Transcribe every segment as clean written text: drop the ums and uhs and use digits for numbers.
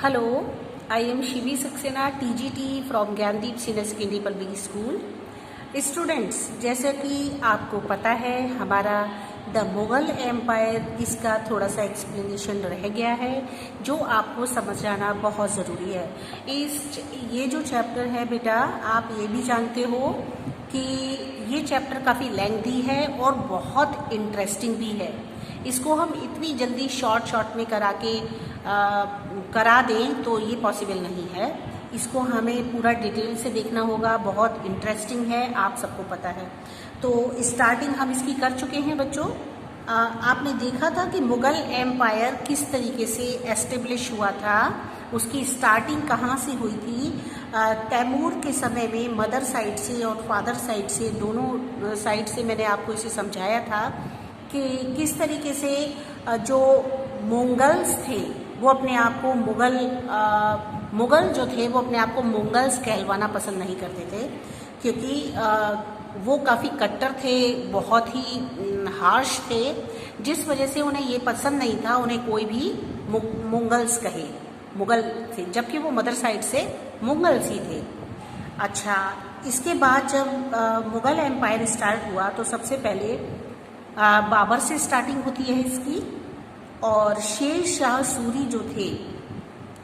Hello, I am Shivi Saxena, TGT from Gyandeep senior secondary public school. Students, जैसे कि आपको पता है हमारा द मुगल एम्पायर, इसका थोड़ा सा एक्सप्लेनेशन रह गया है जो आपको समझ जाना बहुत ज़रूरी है। ये जो चैप्टर है बेटा, आप ये भी जानते हो कि ये चैप्टर काफ़ी लेंथी है और बहुत इंटरेस्टिंग भी है। इसको हम इतनी जल्दी शॉर्ट में करा दें तो ये पॉसिबल नहीं है। इसको हमें पूरा डिटेल से देखना होगा, बहुत इंटरेस्टिंग है, आप सबको पता है। तो स्टार्टिंग हम इसकी कर चुके हैं बच्चों। आपने देखा था कि मुगल एम्पायर किस तरीके से एस्टेब्लिश हुआ था, उसकी स्टार्टिंग कहाँ से हुई थी। तैमूर के समय में मदर साइड से और फादर साइड से, दोनों साइड से मैंने आपको इसे समझाया था कि किस तरीके से जो मंगल्स थे वो अपने आप को मुगल जो थे वो अपने आप को मंगल्स कहलवाना पसंद नहीं करते थे, क्योंकि वो काफ़ी कट्टर थे, बहुत ही हार्श थे, जिस वजह से उन्हें ये पसंद नहीं था उन्हें कोई भी मंगल्स कहे। मुगल थे, जबकि वो मदर साइड से मुगल्स ही थे। अच्छा, इसके बाद जब मुगल एम्पायर स्टार्ट हुआ तो सबसे पहले बाबर से स्टार्टिंग होती है इसकी, और शेर शाह सूरी जो थे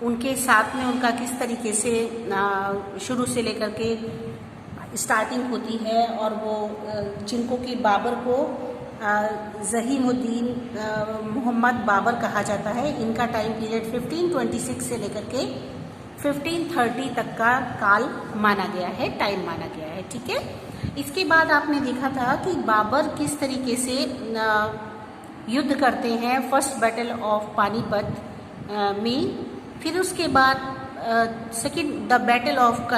उनके साथ में उनका किस तरीके से शुरू से लेकर के स्टार्टिंग होती है, और वो जिनको कि बाबर को ज़हीमुद्दीन मोहम्मद बाबर कहा जाता है। इनका टाइम पीरियड 1526 से लेकर के 1530 तक का काल माना गया है, टाइम माना गया है, ठीक है। इसके बाद आपने देखा था कि बाबर किस तरीके से युद्ध करते हैं फर्स्ट बैटल ऑफ पानीपत में। फिर उसके बाद सेकंड द बैटल ऑफ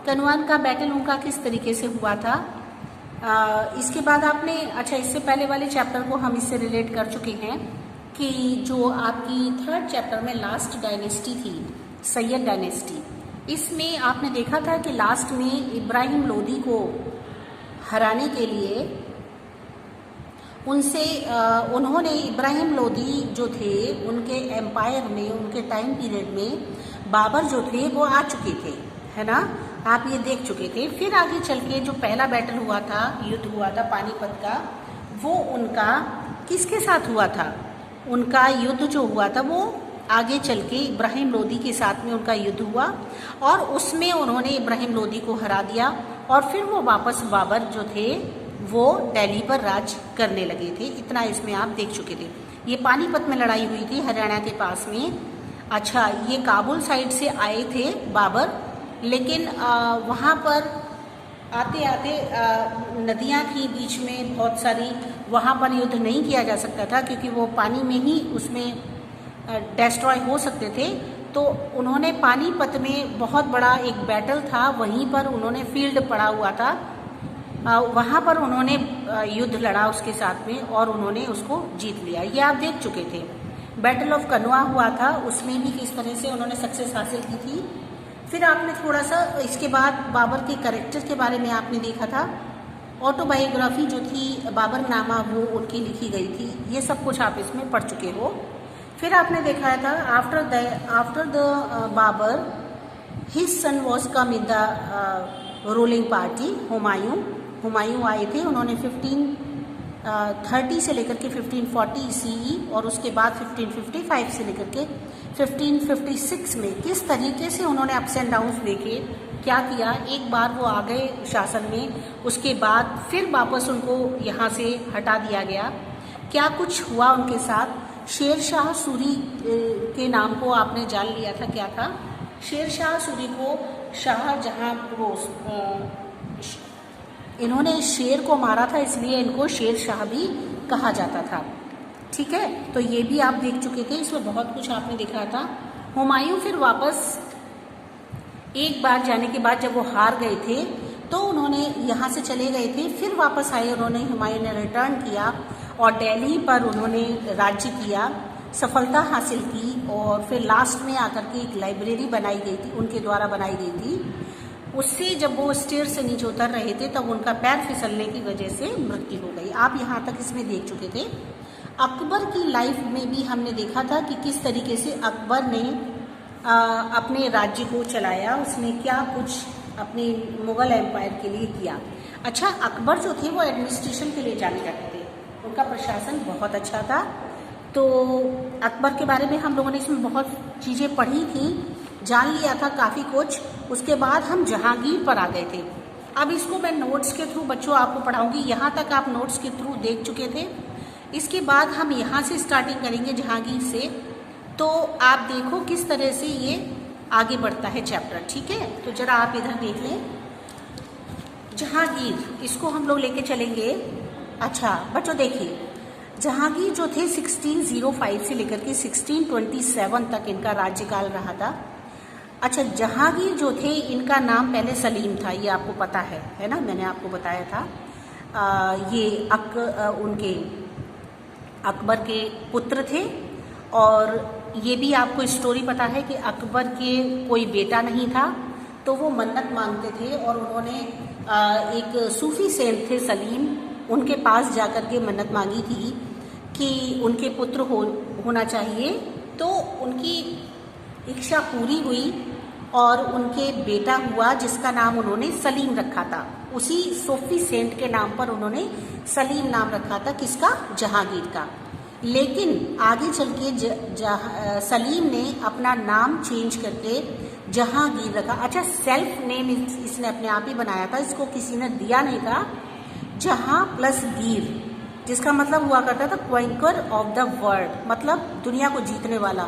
कनवान का बैटल उनका किस तरीके से हुआ था। इसके बाद आपने, अच्छा, इससे पहले वाले चैप्टर को हम इससे रिलेट कर चुके हैं कि जो आपकी थर्ड चैप्टर में लास्ट डायनेस्टी थी, सैयद डायनेस्टी, इसमें आपने देखा था कि लास्ट में इब्राहिम लोदी को हराने के लिए उन्होंने इब्राहिम लोदी जो थे उनके एम्पायर में, उनके टाइम पीरियड में बाबर जो थे वो आ चुके थे, है ना, आप ये देख चुके थे। फिर आगे चल के जो पहला बैटल हुआ था, युद्ध हुआ था पानीपत का, वो उनका किसके साथ हुआ था, उनका युद्ध जो हुआ था वो आगे चल के इब्राहिम लोदी के साथ में उनका युद्ध हुआ, और उसमें उन्होंने इब्राहिम लोदी को हरा दिया, और फिर वो वापस बाबर जो थे वो दिल्ली पर राज करने लगे थे। इतना इसमें आप देख चुके थे। ये पानीपत में लड़ाई हुई थी हरियाणा के पास में। अच्छा, ये काबुल साइड से आए थे बाबर, लेकिन वहाँ पर आते आते नदियाँ थी बीच में बहुत सारी, वहाँ पर युद्ध नहीं किया जा सकता था क्योंकि वो पानी में ही उसमें डिस्ट्रॉय हो सकते थे। तो उन्होंने पानीपत में बहुत बड़ा एक बैटल था, वहीं पर उन्होंने फील्ड पड़ा हुआ था, वहाँ पर उन्होंने युद्ध लड़ा उसके साथ में और उन्होंने उसको जीत लिया। ये आप देख चुके थे। बैटल ऑफ कनवा हुआ था, उसमें भी किस तरह से उन्होंने सक्सेस हासिल की थी। फिर आपने थोड़ा सा इसके बाद बाबर के कैरेक्टर के बारे में आपने देखा था। ऑटोबायोग्राफी जो थी बाबर नामा वो उनकी लिखी गई थी, ये सब कुछ आप इसमें पढ़ चुके हो। फिर आपने देखा था after the Babar his son was come in the ruling party. Humayun आए थे, उन्होंने 1530 से लेकर के 1540 CE और उसके बाद 1555 से लेकर के 1556 में किस तरीके से उन्होंने अप्स एंड डाउन्स देखे, क्या किया। एक बार वो आ गए शासन में, उसके बाद फिर वापस उनको यहाँ से हटा दिया गया। क्या कुछ हुआ उनके साथ। शेर शाह सूरी के नाम को आपने जान लिया था, क्या था। शेर शाह सूरी को शाहजहां वो इन्होंने शेर को मारा था, इसलिए इनको शेर शाह भी कहा जाता था, ठीक है। तो ये भी आप देख चुके थे, इसमें बहुत कुछ आपने देखा था। हुमायूं फिर वापस एक बार जाने के बाद जब वो हार गए थे तो उन्होंने यहाँ से चले गए थे, फिर वापस आए, उन्होंने हुमायूं ने रिटर्न किया और दिल्ली पर उन्होंने राज्य किया, सफलता हासिल की, और फिर लास्ट में आकर के एक लाइब्रेरी बनाई गई थी, उनके द्वारा बनाई गई थी। उससे जब वो स्टेयर से नीचे उतर रहे थे तब उनका पैर फिसलने की वजह से मृत्यु हो गई। आप यहाँ तक इसमें देख चुके थे। अकबर की लाइफ में भी हमने देखा था कि किस तरीके से अकबर ने अपने राज्य को चलाया, उसने क्या कुछ अपने मुग़ल एम्पायर के लिए किया। अच्छा, अकबर जो थे वो एडमिनिस्ट्रेशन के लिए जाने जाते थे, उनका प्रशासन बहुत अच्छा था। तो अकबर के बारे में हम लोगों ने इसमें बहुत चीज़ें पढ़ी थी, जान लिया था काफ़ी कुछ। उसके बाद हम जहांगीर पर आ गए थे। अब इसको मैं नोट्स के थ्रू बच्चों आपको पढ़ाऊंगी, यहाँ तक आप नोट्स के थ्रू देख चुके थे। इसके बाद हम यहाँ से स्टार्टिंग करेंगे जहांगीर से, तो आप देखो किस तरह से ये आगे बढ़ता है चैप्टर, ठीक है। तो जरा आप इधर देख लें, जहांगीर, इसको हम लोग लेके चलेंगे। अच्छा बच्चों देखिए, जहांगीर जो थे 1605 से लेकर के 1627 तक इनका राज्यकाल रहा था। अच्छा, जहांगीर जो थे इनका नाम पहले सलीम था, ये आपको पता है ना, मैंने आपको बताया था। ये उनके अकबर के पुत्र थे, और ये भी आपको स्टोरी पता है कि अकबर के कोई बेटा नहीं था, तो वो मन्नत मांगते थे, और उन्होंने एक सूफी सेंट थे सलीम, उनके पास जाकर के मन्नत मांगी थी कि उनके पुत्र होना चाहिए। तो उनकी इच्छा पूरी हुई और उनके बेटा हुआ, जिसका नाम उन्होंने सलीम रखा था। उसी सूफी सेंट के नाम पर उन्होंने सलीम नाम रखा था, किसका? जहांगीर का। लेकिन आगे चल के सलीम ने अपना नाम चेंज करके जहांगीर रखा। अच्छा, सेल्फ नेम इसने अपने आप ही बनाया था, इसको किसी ने दिया नहीं था। जहां प्लस गीर, जिसका मतलब हुआ करता था क्वेंकर ऑफ द वर्ल्ड, मतलब दुनिया को जीतने वाला,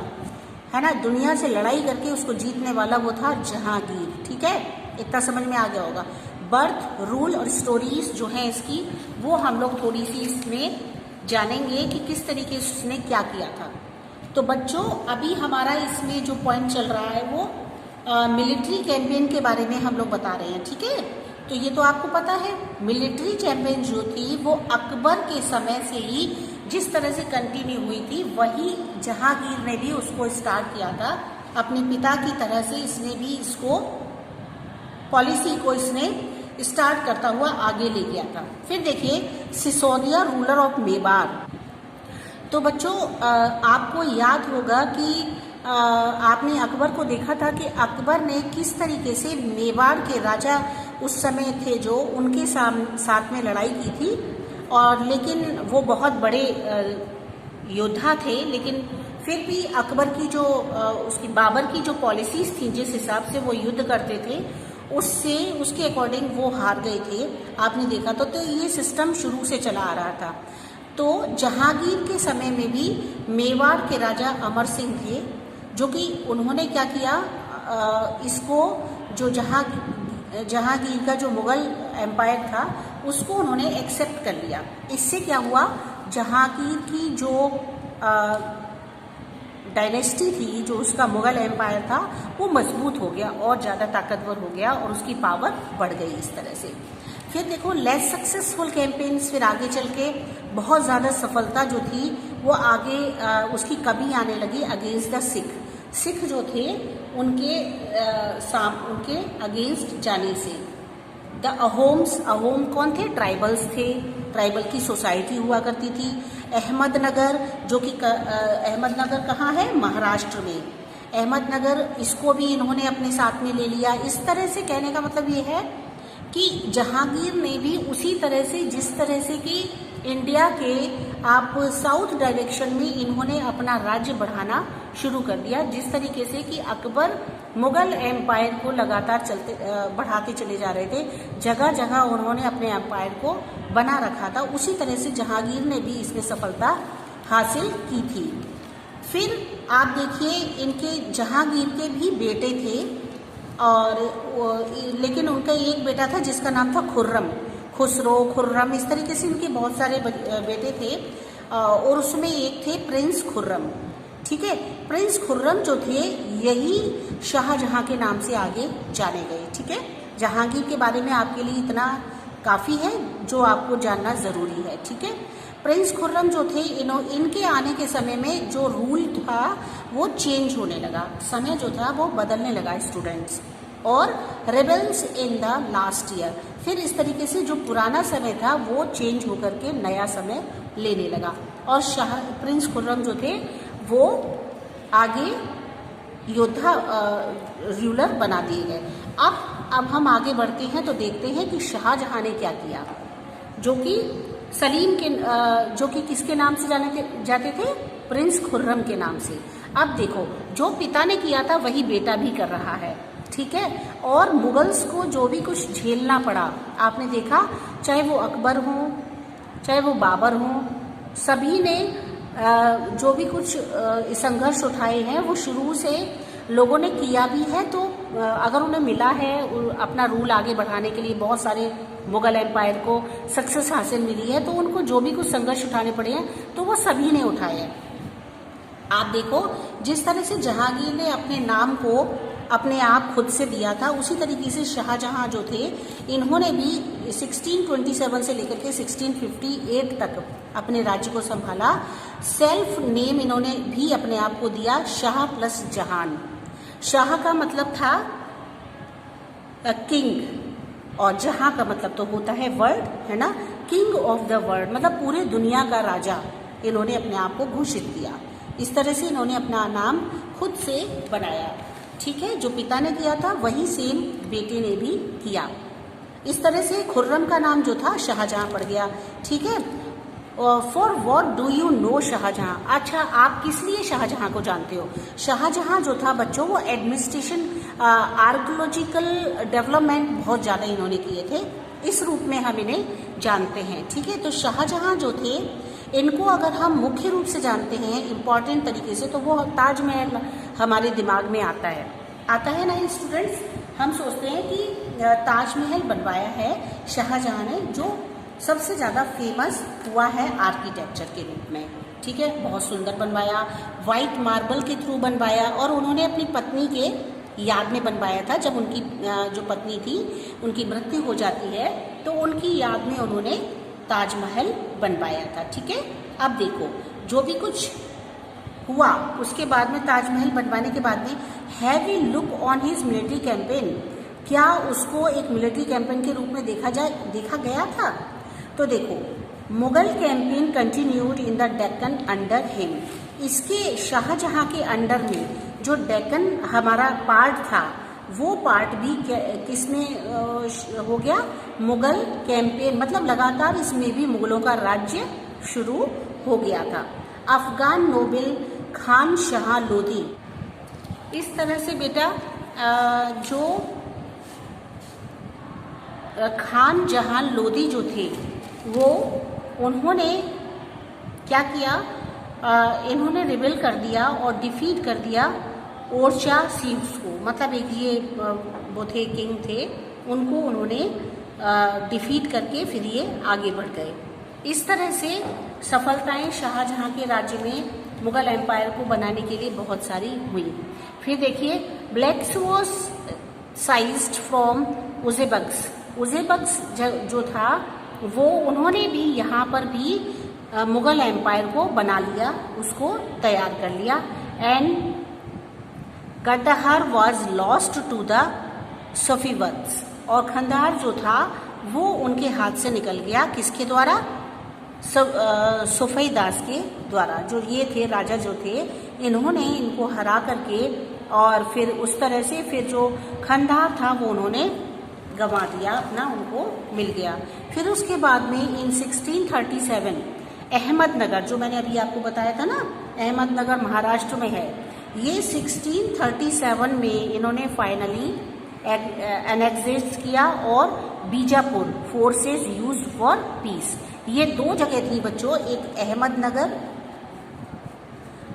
है ना, दुनिया से लड़ाई करके उसको जीतने वाला वो था जहांगीर, ठीक है। इतना समझ में आ गया होगा। बर्थ, रूल और स्टोरीज जो है इसकी, वो हम लोग थोड़ी सी इसमें जानेंगे कि किस तरीके से उसने क्या किया था। तो बच्चों अभी हमारा इसमें जो पॉइंट चल रहा है वो मिलिट्री कैंपेन के बारे में हम लोग बता रहे हैं, ठीक है। तो ये तो आपको पता है, मिलिट्री कैंपेन जो थी वो अकबर के समय से ही जिस तरह से कंटिन्यू हुई थी, वही जहांगीर ने भी उसको स्टार्ट किया था। अपने पिता की तरह से इसने भी इसको पॉलिसी को इसने स्टार्ट करता हुआ आगे ले गया था। फिर देखिए, सिसोदिया रूलर ऑफ मेवाड़। तो बच्चों आपको याद होगा कि आपने अकबर को देखा था कि अकबर ने किस तरीके से मेवाड़ के राजा उस समय थे जो उनके साथ में लड़ाई की थी, और लेकिन वो बहुत बड़े योद्धा थे, लेकिन फिर भी अकबर की जो उसकी बाबर की जो पॉलिसीज थी, जिस हिसाब से वो युद्ध करते थे, उसके अकॉर्डिंग वो हार गए थे। आपने देखा तो ये सिस्टम शुरू से चला आ रहा था। तो जहांगीर के समय में भी मेवाड़ के राजा अमर सिंह थे, जो कि उन्होंने क्या किया, इसको जो जहांगीर का जो मुग़ल एम्पायर था उसको उन्होंने एक्सेप्ट कर लिया। इससे क्या हुआ, जहांगीर की जो डायनेस्टी थी, जो उसका मुग़ल एम्पायर था, वो मजबूत हो गया और ज़्यादा ताकतवर हो गया और उसकी पावर बढ़ गई इस तरह से। फिर देखो लेस सक्सेसफुल कैंपेन्स, फिर आगे चल के बहुत ज़्यादा सफलता जो थी वो आगे उसकी कमी आने लगी अगेंस्ट द सिख जो थे उनके अगेंस्ट जाने से। द अहोम कौन थे? ट्राइबल्स थे, ट्राइबल की सोसाइटी हुआ करती थी। अहमदनगर, जो कि अहमदनगर कहाँ है? महाराष्ट्र में। अहमदनगर, इसको भी इन्होंने अपने साथ में ले लिया। इस तरह से कहने का मतलब ये है कि जहांगीर ने भी उसी तरह से, जिस तरह से कि इंडिया के आप साउथ डायरेक्शन में इन्होंने अपना राज्य बढ़ाना शुरू कर दिया, जिस तरीके से कि अकबर मुग़ल एम्पायर को लगातार बढ़ाते चले जा रहे थे, जगह जगह उन्होंने अपने एम्पायर को बना रखा था। उसी तरह से जहांगीर ने भी इसमें सफलता हासिल की थी। फिर आप देखिए, इनके जहांगीर के भी बेटे थे, और लेकिन उनका एक बेटा था जिसका नाम था खुसरो, खुर्रम, इस तरीके से इनके बहुत सारे बेटे थे, और उसमें एक थे प्रिंस खुर्रम, ठीक है। प्रिंस खुर्रम जो थे यही शाहजहां के नाम से आगे जाने गए, ठीक है। जहांगीर के बारे में आपके लिए इतना काफ़ी है जो आपको जानना ज़रूरी है, ठीक है। प्रिंस खुर्रम जो थे, इनके आने के समय में जो रूल था वो चेंज होने लगा, समय जो था वो बदलने लगा स्टूडेंट्स, और rebels in the last year. फिर इस तरीके से जो पुराना समय था वो चेंज होकर के नया समय लेने लगा। और शाह प्रिंस खुर्रम जो थे वो आगे योद्धा रूलर बना दिए गए। अब हम आगे बढ़ते हैं तो देखते हैं कि शाहजहां ने क्या किया, जो कि सलीम के जो कि किसके नाम से जाते थे, प्रिंस खुर्रम के नाम से। अब देखो, जो पिता ने किया था वही बेटा भी कर रहा है, ठीक है। और मुगल्स को जो भी कुछ झेलना पड़ा, आपने देखा, चाहे वो अकबर हो चाहे वो बाबर हो, सभी ने जो भी कुछ संघर्ष उठाए हैं वो शुरू से लोगों ने किया भी है। तो अगर उन्हें मिला है अपना रूल आगे बढ़ाने के लिए, बहुत सारे मुगल एम्पायर को सक्सेस हासिल मिली है, तो उनको जो भी कुछ संघर्ष उठाने पड़े हैं तो वो सभी ने उठाए हैं। आप देखो, जिस तरह से जहांगीर ने अपने नाम को अपने आप खुद से दिया था, उसी तरीके से शाहजहां जो थे इन्होंने भी 1627 से लेकर के 1658 तक अपने राज्य को संभाला। सेल्फ नेम इन्होंने भी अपने आप को दिया, शाह प्लस जहान। शाह का मतलब था किंग और जहां का मतलब तो होता है वर्ल्ड, है ना, किंग ऑफ द वर्ल्ड, मतलब पूरे दुनिया का राजा इन्होंने अपने आप को घोषित किया। इस तरह से इन्होंने अपना नाम खुद से बनाया, ठीक है। जो पिता ने किया था वही सेम बेटे ने भी किया। इस तरह से खुर्रम का नाम जो था शाहजहां पड़ गया, ठीक है। For what do you know Shahjahan, अच्छा आप किस लिए शाहजहां को जानते हो। शाहजहां जो था बच्चों, वो एडमिनिस्ट्रेशन आर्कियोलॉजिकल डेवलपमेंट बहुत ज़्यादा इन्होंने किए थे, इस रूप में हम इन्हें जानते हैं, ठीक है। तो शाहजहां जो थे, इनको अगर हम मुख्य रूप से जानते हैं इम्पॉर्टेंट तरीके से, तो वो ताजमहल हमारे दिमाग में आता है ना स्टूडेंट्स। हम सोचते हैं कि ताजमहल बनवाया है शाहजहां ने, जो सबसे ज़्यादा फेमस हुआ है आर्किटेक्चर के रूप में, ठीक है। बहुत सुंदर बनवाया, वाइट मार्बल के थ्रू बनवाया, और उन्होंने अपनी पत्नी के याद में बनवाया था। जब उनकी जो पत्नी थी उनकी मृत्यु हो जाती है तो उनकी याद में उन्होंने ताजमहल बनवाया था, ठीक है। अब देखो, जो भी कुछ हुआ उसके बाद में, ताजमहल बनवाने के बाद में, have we look on his military campaign, क्या उसको एक मिलिट्री कैंपेन के रूप में देखा गया था। तो देखो, Mughal campaign continued in the Deccan under him, इसके शाहजहां के अंडर में जो डेक्कन हमारा पार्ट था, वो पार्ट भी किसमें हो गया, मुगल कैंपेन, मतलब लगातार इसमें भी मुगलों का राज्य शुरू हो गया था। अफगान नोबेल खान शाह लोदी, इस तरह से बेटा जो खान जहां लोदी जो थे, वो उन्होंने क्या किया, इन्होंने रिबेल कर दिया और डिफीट कर दिया ओरछा सीव्स को, मतलब एक ये वो थे किंग थे, उनको उन्होंने डिफीट करके फिर ये आगे बढ़ गए। इस तरह से सफलताएं शाहजहां के राज्य में मुगल एम्पायर को बनाने के लिए बहुत सारी हुई। फिर देखिए, ब्लैक्स वॉज साइज्ड फ्रॉम उज़ेबक्स जो था, वो उन्होंने भी यहाँ पर भी मुगल एम्पायर को बना लिया, उसको तैयार कर लिया। And Kandahar was lost to the Safavids, और खंडहार जो था वो उनके हाथ से निकल गया, किसके द्वारा, सफ़ईदास के द्वारा। जो ये थे राजा जो थे, इन्होंने इनको हरा करके और फिर उस तरह से फिर जो खंडहार था वो उन्होंने गंवा दिया, अपना उनको मिल गया। फिर उसके बाद में इन 1637 अहमदनगर, जो मैंने अभी आपको बताया था ना, अहमदनगर महाराष्ट्र में है, ये 1637 में इन्होंने फाइनली एनेक्सेस किया, और Bijapur forces use for piece, ये दो जगह थी बच्चों, एक अहमदनगर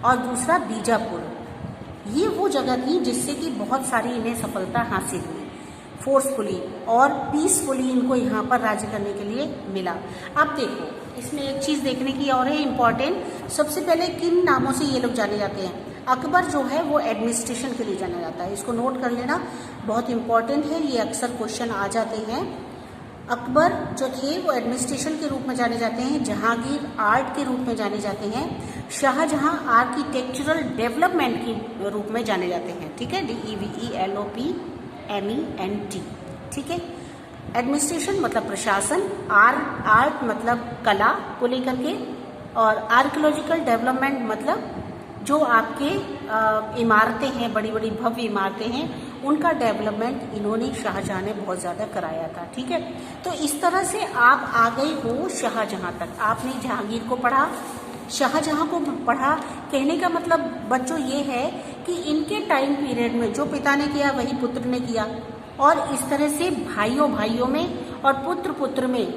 और दूसरा बीजापुर। ये वो जगह थी जिससे कि बहुत सारी इन्हें सफलता हासिल हुई फोर्सफुली, और पीसफुली इनको यहाँ पर राज्य करने के लिए मिला। अब देखो, इसमें एक चीज़ देखने की और है इम्पॉर्टेंट। सबसे पहले किन नामों से ये लोग जाने जाते हैं। अकबर जो है वो एडमिनिस्ट्रेशन के लिए जाना जाता है, इसको नोट कर लेना, बहुत इम्पॉर्टेंट है, ये अक्सर क्वेश्चन आ जाते हैं। अकबर जो थे वो एडमिनिस्ट्रेशन के रूप में जाने जाते हैं, जहांगीर आर्ट के रूप में जाने जाते हैं, शाहजहां आर्किटेक्चरल डेवलपमेंट के रूप में जाने जाते हैं, ठीक है, DEVELOPMENT, ठीक है। एडमिनिस्ट्रेशन मतलब प्रशासन, आर्ट मतलब कला को लेकर के, और आर्कियोलॉजिकल डेवलपमेंट मतलब जो आपके इमारतें हैं, बड़ी बड़ी भव्य इमारतें हैं, उनका डेवलपमेंट इन्होंने शाहजहां ने बहुत ज़्यादा कराया था। ठीक है, तो इस तरह से आप आ गए हो शाहजहां तक। आपने जहांगीर को पढ़ा, शाहजहां को पढ़ा। कहने का मतलब बच्चों ये है कि इनके टाइम पीरियड में जो पिता ने किया वही पुत्र ने किया, और इस तरह से भाइयों भाइयों में और पुत्र पुत्र में,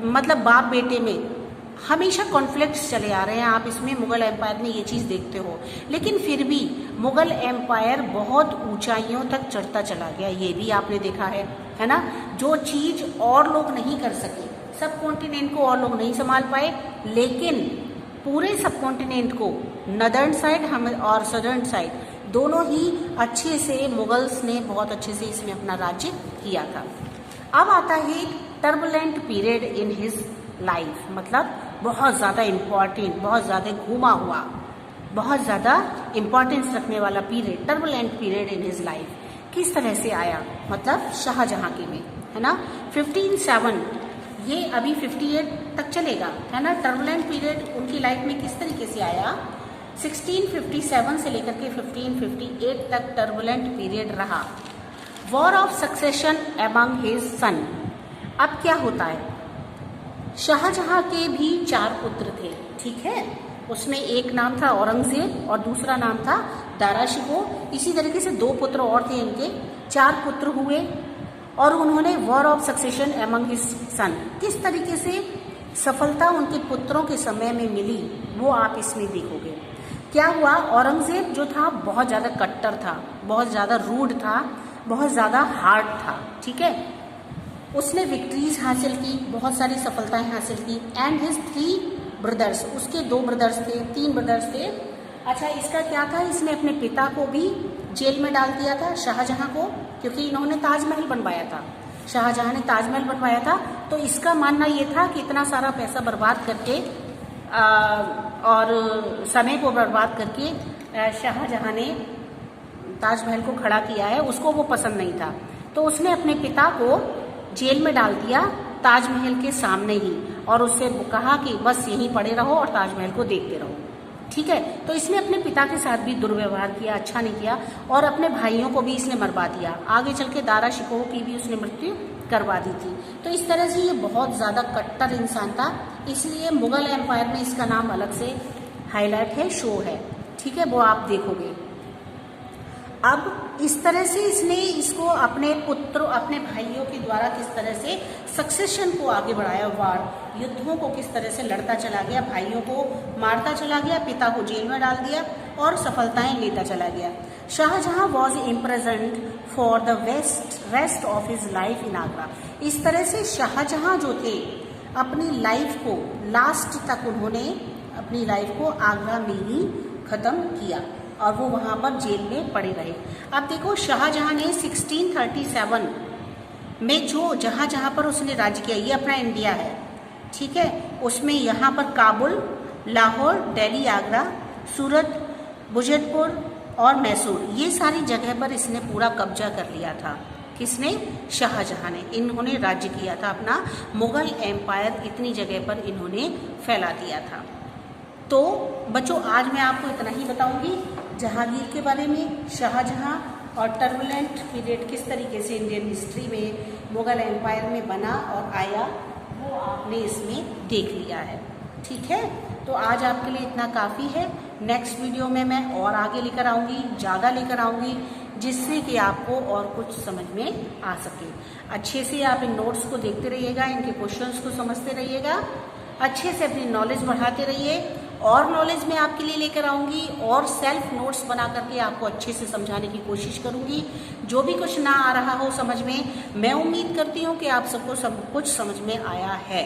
मतलब बाप बेटे में हमेशा कॉन्फ्लिक्ट्स चले आ रहे हैं। आप इसमें मुगल एम्पायर में ये चीज़ देखते हो, लेकिन फिर भी मुगल एम्पायर बहुत ऊंचाइयों तक चढ़ता चला गया। ये भी आपने देखा है ना। जो चीज़ और लोग नहीं कर सके, सब कॉन्टिनेंट को और लोग नहीं संभाल पाए, लेकिन पूरे सब कॉन्टिनेंट को, नदर्न साइड हम और सदर्न साइड, दोनों ही अच्छे से मुगल्स ने बहुत अच्छे से इसमें अपना राज्य किया था। अब आता है turbulent period in his life, मतलब बहुत ज़्यादा इम्पॉर्टेंट, बहुत ज़्यादा घूमा हुआ, बहुत ज़्यादा इम्पॉर्टेंस रखने वाला period, turbulent period in his life. किस तरह से आया, मतलब शाहजहां के में, है ना। 1507 ये अभी 58 तक चलेगा, है ना। टर्बुलेंट पीरियड उनकी लाइफ में किस तरीके से आया, 1657 से लेकर के 1558 तक टर्बुलेंट पीरियड रहा। War of succession among his son. अब क्या होता है, शाहजहां के भी 4 पुत्र थे, ठीक है। उसमें एक नाम था औरंगजेब और दूसरा नाम था दारा शिकोह। इसी तरीके से 2 पुत्र और थे इनके, 4 पुत्र हुए, और उन्होंने war of succession among his son, किस तरीके से सफलता उनके पुत्रों के समय में मिली वो आप इसमें देखोगे। क्या हुआ, औरंगजेब जो था बहुत ज़्यादा कट्टर था, बहुत ज़्यादा रूड था, बहुत ज़्यादा हार्ड था, ठीक है। उसने विक्ट्रीज हासिल की, बहुत सारी सफलताएं हासिल की। एंड हिज 3 ब्रदर्स, उसके 2 ब्रदर्स थे, 3 ब्रदर्स थे। अच्छा, इसका क्या था, इसने अपने पिता को भी जेल में डाल दिया था, शाहजहां को, क्योंकि इन्होंने ताजमहल बनवाया था, शाहजहां ने ताजमहल बनवाया था। तो इसका मानना ये था कि इतना सारा पैसा बर्बाद करके और समय को बर्बाद करके शाहजहां ने ताजमहल को खड़ा किया है, उसको वो पसंद नहीं था। तो उसने अपने पिता को जेल में डाल दिया ताजमहल के सामने ही, और उससे कहा कि बस यहीं पड़े रहो और ताजमहल को देखते रहो, ठीक है। तो इसने अपने पिता के साथ भी दुर्व्यवहार किया, अच्छा नहीं किया, और अपने भाइयों को भी इसने मरवा दिया। आगे चल के दारा शिकोह की भी उसने मृत्यु करवा दी थी। तो इस तरह से ये बहुत ज़्यादा कट्टर इंसान था, इसलिए मुगल एम्पायर में इसका नाम अलग से हाईलाइट है, शो है, ठीक है, वो आप देखोगे। अब इस तरह से इसने इसको अपने पुत्र, अपने भाइयों के द्वारा किस तरह से सक्सेशन को आगे बढ़ाया, वार युद्धों को किस तरह से लड़ता चला गया, भाइयों को मारता चला गया, पिता को जेल में डाल दिया और सफलताएं लेता चला गया। Shahjahan was imprisoned for the rest of his life in Agra. इस तरह से शाहजहां जो थे अपनी लाइफ को लास्ट तक उन्होंने अपनी लाइफ को आगरा में ही खत्म किया और वो वहाँ पर जेल में पड़े रहे। अब देखो, शाहजहां ने 1637 में जो जहाँ जहाँ पर उसने राज्य किया, ये अपना इंडिया है, ठीक है, उसमें यहाँ पर काबुल, लाहौर, दिल्ली, आगरा, सूरत, बुरहानपुर और मैसूर, ये सारी जगह पर इसने पूरा कब्जा कर लिया था। किसने? शाहजहां ने। इन्होंने राज्य किया था अपना, मुगल एम्पायर इतनी जगह पर इन्होंने फैला दिया था। तो बच्चों, आज मैं आपको इतना ही बताऊंगी जहांगीर के बारे में, शाहजहां और टर्बुलेंट पीरियड किस तरीके से इंडियन हिस्ट्री में मुगल एम्पायर में बना और आया, वो आपने इसमें देख लिया है, ठीक है। तो आज आपके लिए इतना काफ़ी है। नेक्स्ट वीडियो में मैं और आगे लेकर आऊँगी, ज़्यादा लेकर आऊँगी, जिससे कि आपको और कुछ समझ में आ सके। अच्छे से आप इन नोट्स को देखते रहिएगा, इनके क्वेश्चंस को समझते रहिएगा, अच्छे से अपनी नॉलेज बढ़ाते रहिए। और नॉलेज मैं आपके लिए लेकर आऊँगी और सेल्फ नोट्स बना करके आपको अच्छे से समझाने की कोशिश करूँगी। जो भी कुछ ना आ रहा हो समझ में, मैं उम्मीद करती हूँ कि आप सबको सब कुछ समझ में आया है।